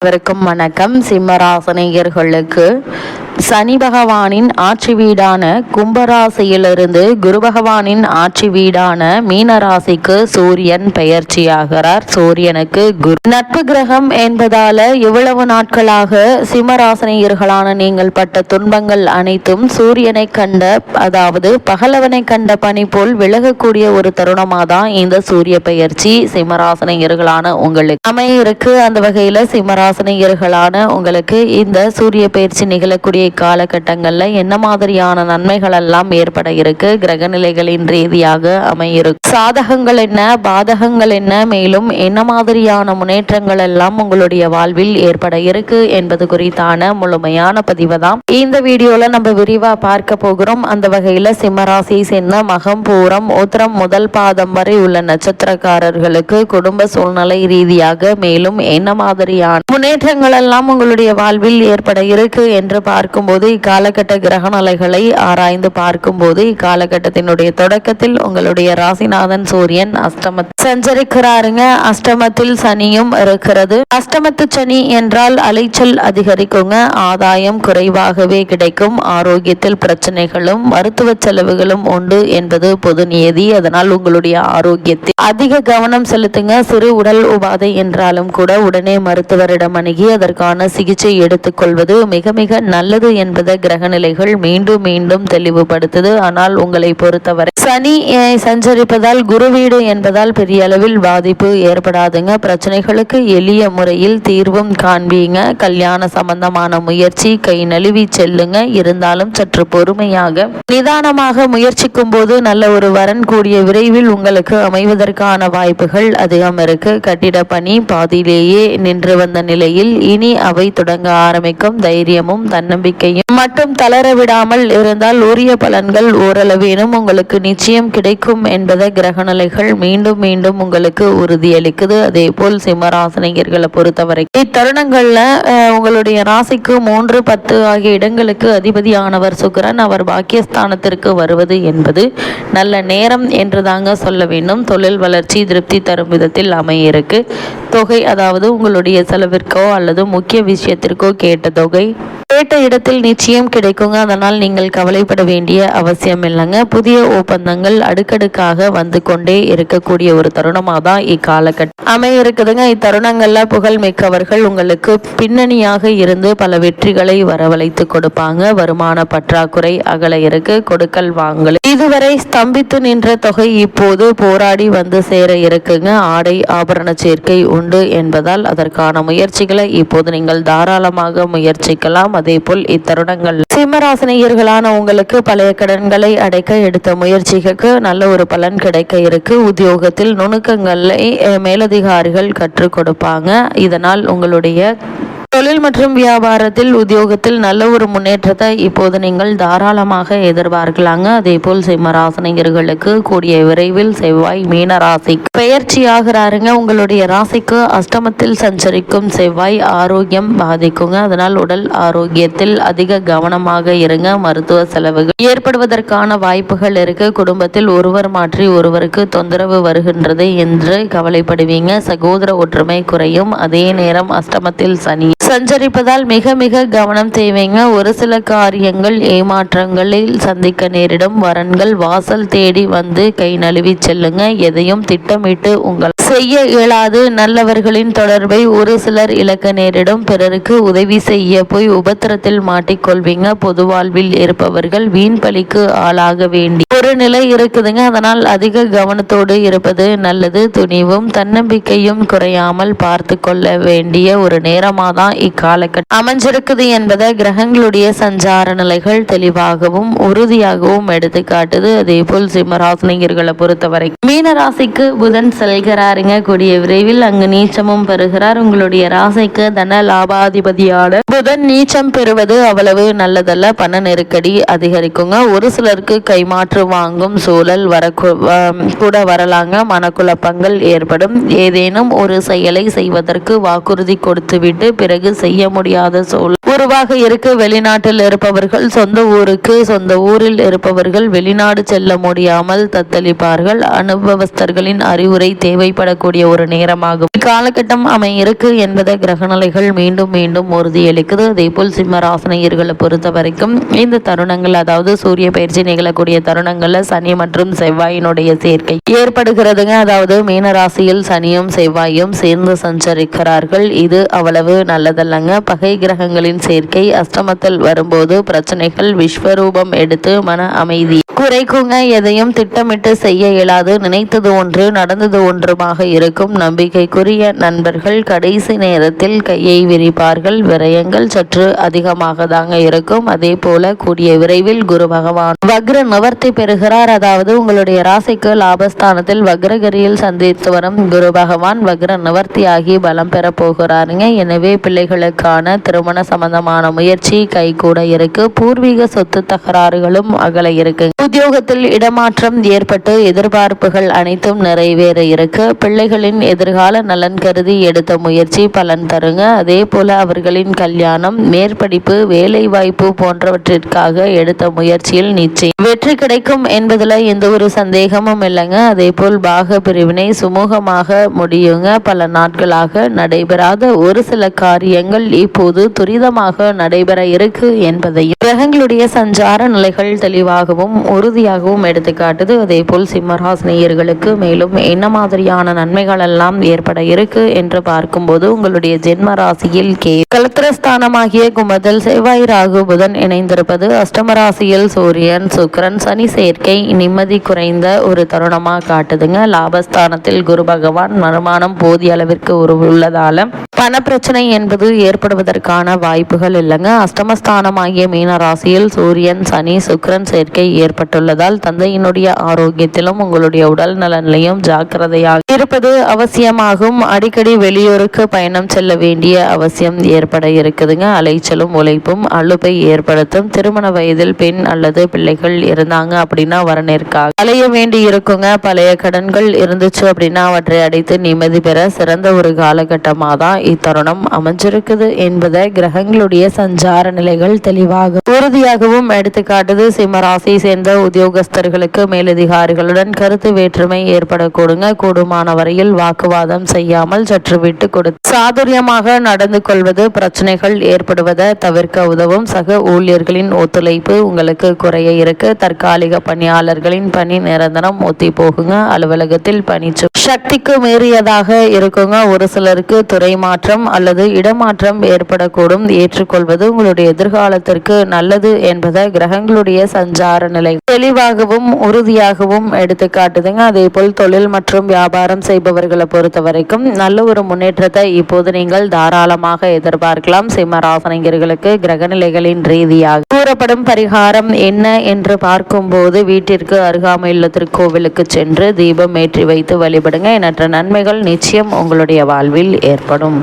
அனைவருக்கும் வணக்கம். சிம்மராசினியர்களுக்கு சனி பகவானின் ஆட்சி வீடான கும்பராசியிலிருந்து குரு பகவானின் ஆட்சி வீடான மீனராசிக்கு சூரியன் பெயர்ச்சியாகிறார். சூரியனுக்கு குரு நட்பு கிரகம் என்பதால இவ்வளவு நாட்களாக சிம்மராசினியர்களான நீங்கள் பட்ட துன்பங்கள் அனைத்தும் சூரியனை கண்ட, அதாவது பகலவனை கண்ட பனி போல் விலகக்கூடிய ஒரு தருணமாக தான் இந்த சூரிய பெயர்ச்சி சிம்மராசினியர்களான உங்களுக்கு அமைய இருக்கு. அந்த வகையில சிம்மராசினியர்களான உங்களுக்கு இந்த சூரிய பயிற்சி நிகழக்கூடிய காலகட்டங்கள்ல என்ன மாதிரியான நன்மைகள் எல்லாம் ஏற்பட இருக்கு, கிரக நிலைகளின் ரீதியாக அமையிருக்கு, சாதகங்கள் என்ன, பாதகங்கள் என்ன, மேலும் என்ன மாதிரியான முன்னேற்றங்கள் எல்லாம் உங்களுடைய வாழ்வில் ஏற்பட இருக்கு என்பது குறித்தான முழுமையான பதிவை தான் இந்த வீடியோல நம்ம விரிவா பார்க்க போகிறோம். அந்த வகையில சிம்மராசியை சேர்ந்த மகம், பூரம், உத்திரம் முதல் பாதம் வரை உள்ள நட்சத்திரக்காரர்களுக்கு குடும்ப சூழ்நிலை ரீதியாக மேலும் என்ன மாதிரியான முன்னேற்றங்கள் எல்லாம் உங்களுடைய வாழ்வில் ஏற்பட இருக்கு என்று பார்க்கும்போது இக்காலகட்ட கிரக நிலைகளை ஆராய்ந்து பார்க்கும்போது இக்காலகட்டத்தினுடைய தொடக்கத்தில் உங்களுடைய ராசிநாதன் சூரியன் அஷ்டமத்தில் சஞ்சரிக்கிறாருங்க. அஷ்டமத்தில் சனியும் இருக்கிறது. அஷ்டமத்து சனி என்றால் அலைச்சல் அதிகரிக்குங்க, ஆதாயம் குறைவாகவே கிடைக்கும், ஆரோக்கியத்தில் பிரச்சனைகளும் மருத்துவ செலவுகளும் உண்டு என்பது பொது நியதி. அதனால் உங்களுடைய ஆரோக்கியத்தில் அதிக கவனம் செலுத்துங்க. சிறு உடல் உபாதை என்றாலும் கூட உடனே மருத்துவரிடம் அணுகி அதற்கான சிகிச்சை எடுத்துக்கொள்வது மிக மிக நல்லது என்பதை கிரக நிலைகள் மீண்டும் மீண்டும் தெளிவுபடுத்துது. ஆனால் உங்களை பொறுத்தவரை சனி சஞ்சரிப்பதால் குரு வீடு என்பதால் பெரிய அளவில் பாதிப்பு ஏற்படாதுங்க. பிரச்சனைகளுக்கு எளிய முறையில் தீர்வும் காண்பீங்க. கல்யாண சம்பந்தமான முயற்சி கை நழுவி செல்லுங்க. இருந்தாலும் சற்று பொறுமையாக நிதானமாக முயற்சிக்கும் போது நல்ல ஒரு வரன் கூடிய விரைவில் உங்களுக்கு அமைவதற்கான வாய்ப்புகள் அதிகம் இருக்கு. கட்டிட பணி பாதியிலேயே நின்று வந்த நிலையில் இனி அவை தொடங்க ஆரம்பிக்கும். தைரியமும் தன்னம்பிக்கையும் மட்டும் தளர விடாமல் இருந்தால் உரிய பலன்கள் ஓரளவேனும் உங்களுக்கு நிச்சயம் கிடைக்கும் என்பதை கிரகநிலைகள் மீண்டும் மீண்டும் உங்களுக்கு உறுதியளிக்குது. அதே போல் சிம்மராசினியர்களை பொறுத்தவரை இத்தருணங்கள்ல உங்களுடைய ராசிக்கு 3, 10 ஆகிய இடங்களுக்கு அதிபதியானவர் சுக்கிரன். அவர் பாக்கியஸ்தானத்திற்கு வருவது என்பது நல்ல நேரம் என்று தாங்க சொல்ல வேண்டும். தொழில் வளர்ச்சி திருப்தி தரும் விதத்தில் அமையிருக்கு. தொகை, அதாவது உங்களுடைய செலவிற்கோ அல்லது முக்கிய விஷயத்திற்கோ கேட்ட தொகை கேட்ட இடத்தில் நிச்சயம் கிடைக்குங்க. அதனால் நீங்கள் கவலைப்பட வேண்டிய அவசியம் இல்லைங்க. புதிய ஒப்பந்தங்கள் அடுக்கடுக்காக வந்து கொண்டே இருக்கக்கூடிய ஒரு தருணமாக தான் இக்காலகட்டம் அமைய இருக்குதுங்க. இத்தருணங்கள்ல புகழ் மிக்கவர்கள் உங்களுக்கு பின்னணியாக இருந்து பல வெற்றிகளை வரவழைத்து கொடுப்பாங்க. வருமான பற்றாக்குறை அகல இருக்கு. கொடுக்கல் வாங்கல் இதுவரை ஸ்தம்பித்து நின்ற தொகை இப்போது போராடி வந்து சேர இருக்குங்க. ஆடை ஆபரண சேர்க்கை உண்டு என்பதால் அதற்கான முயற்சிகளை இப்போது நீங்கள் தாராளமாக முயற்சிக்கலாம். அதே போல் இத்தருணங்கள் சிம்மராசினியர்களான உங்களுக்கு பழைய கடன்களை அடைக்க எடுத்த முயற்சிக்கு நல்ல ஒரு பலன் கிடைக்க இருக்கு. உத்தியோகத்தில் நுணுக்கங்களை மேலதிகாரிகள் கற்றுக் கொடுப்பாங்க. இதனால் உங்களுடைய தொழில் மற்றும் வியாபாரத்தில் உத்தியோகத்தில் நல்ல ஒரு முன்னேற்றத்தை இப்போது நீங்கள் தாராளமாக எதிர்பார்க்கலாங்க. அதே போல் சிம்மராசினியர்களுக்கு கூடிய விரைவில் செவ்வாய் மீன ராசிக்கு பெயர்ச்சி ஆகிறாருங்க. உங்களுடைய ராசிக்கு அஷ்டமத்தில் சஞ்சரிக்கும் செவ்வாய் ஆரோக்கியம் பாதிக்குங்க. அதனால் உடல் ஆரோக்கியத்தில் அதிக கவனமாக இருங்க. மருத்துவ செலவுகள் ஏற்படுவதற்கான வாய்ப்புகள் இருக்கு. குடும்பத்தில் ஒருவர் மாற்றி ஒருவருக்கு தொந்தரவு வருகின்றது என்று கவலைப்படுவீங்க. சகோதர ஒற்றுமை குறையும். அதே நேரம் அஷ்டமத்தில் சனி சஞ்சரிப்பதால் மிக மிக கவனம் தேவைங்க. ஒரு சில காரியங்கள் ஏமாற்றங்களில் சந்திக்க நேரிடும். வரன்கள் வாசல் தேடி வந்து கை நழுவி செல்லுங்க. எதையும் திட்டமிட்டு உங்கள் செய்ய இயலாது. நல்லவர்களின் தொடர்பை ஒரு சிலர் இழக்க நேரிடும். பிறருக்கு உதவி செய்ய போய் உபத்திரத்தில் மாட்டிக்கொள்வீங்க. பொது வாழ்வில் இருப்பவர்கள் வீண் பலிக்கு ஆளாக வேண்டி ஒரு நிலை இருக்குதுங்க. அதனால் அதிக கவனத்தோடு இருப்பது நல்லது. துணிவும் தன்னம்பிக்கையும் குறையாமல் பார்த்து கொள்ள வேண்டிய ஒரு நேரமாக தான் இக்காலகட்டம் அமைஞ்சிருக்குது என்பதை கிரகங்களுடைய சஞ்சார நிலைகள் தெளிவாகவும் உறுதியாகவும் எடுத்து காட்டுது. அதே போல் சிம்மராசினியர்களை பொறுத்தவரை மீன ராசிக்கு புதன் செல்கிறாருங்க. கூடிய விரைவில் அங்கு நீச்சமும் பெறுகிறார். உங்களுடைய ராசிக்கு தன லாபாதிபதியான புதன் நீச்சம் பெறுவது அவ்வளவு நல்லதல்ல. பண நெருக்கடி அதிகரிக்குங்க. ஒரு சிலருக்கு கைமாற்று வாங்கும் சூழல் கூட வரலாங்க. மனக்குழப்பங்கள் ஏற்படும். ஏதேனும் ஒரு செயலை செய்வதற்கு வாக்குறுதி கொடுத்துவிட்டு பிறகு செய்ய முடியாத சூழல் உருவாக இருக்கு. வெளிநாட்டில் இருப்பவர்கள் சொந்த ஊருக்கு, சொந்த ஊரில் இருப்பவர்கள் வெளிநாடு செல்ல முடியாமல் தத்தளிப்பார்கள். அனுபவஸ்தர்களின் அறிவுரை தேவைப்படக்கூடிய ஒரு நேரமாகும் காலகட்டம் அமையிருக்கு என்பதை கிரகநிலைகள் மீண்டும் மீண்டும் உறுதியளிக்குது. அதே போல் சிம்ம ராசினியர்களை பொறுத்த வரைக்கும் இந்த தருணங்கள், அதாவது சூரிய பயிற்சி நிகழக்கூடிய தருணங்கள்ல சனி மற்றும் செவ்வாயினுடைய சேர்க்கை ஏற்படுகிறதுங்க. அதாவது மீன ராசியில் சனியும் செவ்வாயும் சேர்ந்து சஞ்சரிக்கிறார்கள். இது அவ்வளவு நல்லதல்லங்க. பகை கிரகங்களின் சேர்க்கை அஷ்டமத்தில் வரும்போது பிரச்சனைகள் விஸ்வரூபம் எடுத்து மன அமைதி குறைக்குங்க. எதையும் திட்டமிட்டு செய்ய இயலாது. நினைத்தது ஒன்று நடந்தது ஒன்றுமாக இருக்கும். நம்பிக்கைக்குரிய நண்பர்கள் கடைசி நேரத்தில் கையை விரிப்பார்கள். விரயங்கள் சற்று அதிகமாக தாங்க இருக்கும். அதே போல கூடிய விரைவில் குரு பகவான் வக்ர நிவர்த்தி பெறுகிறார். அதாவது உங்களுடைய ராசிக்கு லாபஸ்தானத்தில் வக்ரகரியில் சந்தித்து வரும் குரு பகவான் வக்ர நிவர்த்தி ஆகி பலம் பெற போகிறாருங்க. எனவே பிள்ளைகளுக்கான திருமண சம்பந்தமான முயற்சி கை கூட இருக்கு. பூர்வீக சொத்து தகராறுகளும் அகல இருக்கு. உத்தியோகத்தில் இடமாற்றம் ஏற்பட்டு எதிர்பார்ப்புகள் அனைத்தும் நிறைவேற இருக்கு. பிள்ளைகளின் எதிர்கால நலன் கருதி எடுத்த முயற்சி பலன் தருங்க. அதே போல அவர்களின் கல்யாணம், மேற்படிப்பு, வேலை வாய்ப்பு போன்றவற்றிற்காக எடுத்த முயற்சியில் நிச்சயம் வெற்றி கிடைக்கும் என்பதுல எந்த ஒரு சந்தேகமும் இல்லைங்க. அதே போல் பாக பிரிவினை சுமூகமாக முடியுங்க. பல நாட்களாக நடைபெறாத ஒரு சில காரியங்கள் இப்போது துரிதமாக நடைபெற இருக்கு என்பதையும் கிரகங்களுடைய சஞ்சார நிலைகள் தெளிவாகவும் உறுதியாகவும் எடுத்துக்காட்டுது. அதே போல் சிம்மராசினியர்களுக்கு மேலும் என்ன மாதிரியான நன்மைகள் எல்லாம் ஏற்பட இருக்கு என்று பார்க்கும்போது உங்களுடைய ஜென்ம ராசியில் கலத்திரஸ்தானமாகிய கும்பத்தில் செவ்வாய், ராகு, புதன் இணைந்திருப்பது, அஷ்டம ராசியில் சூரியன், சுக்கிரன், சனி சேர்க்கை நிம்மதி குறைந்த ஒரு தருணமா காட்டுதுங்க. லாபஸ்தானத்தில் குரு பகவான் வருமானம் போதிய அளவிற்கு உள்ளதால பண பிரச்சனை என்பது ஏற்படுவதற்கான வாய்ப்புகள் இல்லைங்க. அஷ்டமஸ்தானமாகிய மீன ராசியில் சூரியன், சனி, சுக்கிரன் சேர்க்கை ஏற்பட்டுள்ளதால் தந்தையினுடைய ஆரோக்கியத்திலும் உங்களுடைய உடல் நலனிலையும் ஜாக்கிரதையாக இருப்பது அவசியமாகும். அடிக்கடி வெளியூருக்கு பயணம் செல்ல வேண்டிய அவசியம் ஏற்பட இருக்குதுங்க. அலைச்சலும் உழைப்பும் அலுப்பை ஏற்படுத்தும். திருமண வயதில் பெண் அல்லது பிள்ளைகள் இருந்தாங்க அப்படின்னா வரநேற்காக அலைய வேண்டி இருக்குங்க. பழைய கடன்கள் இருந்துச்சு அப்படின்னா அவற்றை அடைத்து நிம்மதி பெற சிறந்த ஒரு காலகட்டமாக தான் இத்தருணம் அமைஞ்சிருக்குது என்பதை கிரகங்களுடைய சஞ்சார நிலைகள் தெளிவாக உறுதியாகவும் எடுத்துக்காட்டுது. சிம்மராசி சேர்ந்த உத்தியோகஸ்தர்களுக்கு மேலதிகாரிகளுடன் கருத்து வேற்றுமை ஏற்படக்கூடுங்க. கூடுமான வரையில் வாக்குவாதம் செய்யாமல் சற்று விட்டு கொடுத்து சாதுரியமாக நடந்து கொள்வது பிரச்சனைகள் ஏற்படுவதை தவிர்க்க உதவும். சக ஊழியர்களின் ஒத்துழைப்பு உங்களுக்கு குறைய இருக்கு. தற்காலிக பணியாளர்களின் பணி நிரந்தரம் ஒத்தி போகுங்க. அலுவலகத்தில் பணிச்சு சக்திக்கு மீறியதாக இருக்குங்க. ஒரு சிலருக்கு துறை மாற்றம் அல்லது இடமாற்றம் ஏற்படக்கூடும். ஏற்றுக்கொள்வது உங்களுடைய எதிர்காலத்திற்கு நல்லது என்பதை கிரகங்களுடைய சஞ்சார நிலை தெளிவாகவும் உறுதியாகவும் எடுத்து காட்டுதுங்க. அதே போல் தொழில் மற்றும் வியாபாரம் செய்பவர்களை பொறுத்த வரைக்கும் நல்ல ஒரு முன்னேற்றத்தை இப்போது நீங்கள் தாராளமாக எதிர்பார்க்கலாம். சிம்ம ராசினியர்களுக்கு கிரகநிலைகளின் ரீதியாக கூறப்படும் பரிகாரம் என்ன என்று பார்க்கும்போது வீட்டிற்கு அருகாமையில் திருக்கோவிலுக்கு சென்று தீபம் ஏற்றி வைத்து வழிபடுங்க. எண்ணற்ற நன்மைகள் நிச்சயம் உங்களுடைய வாழ்வில் ஏற்படும்.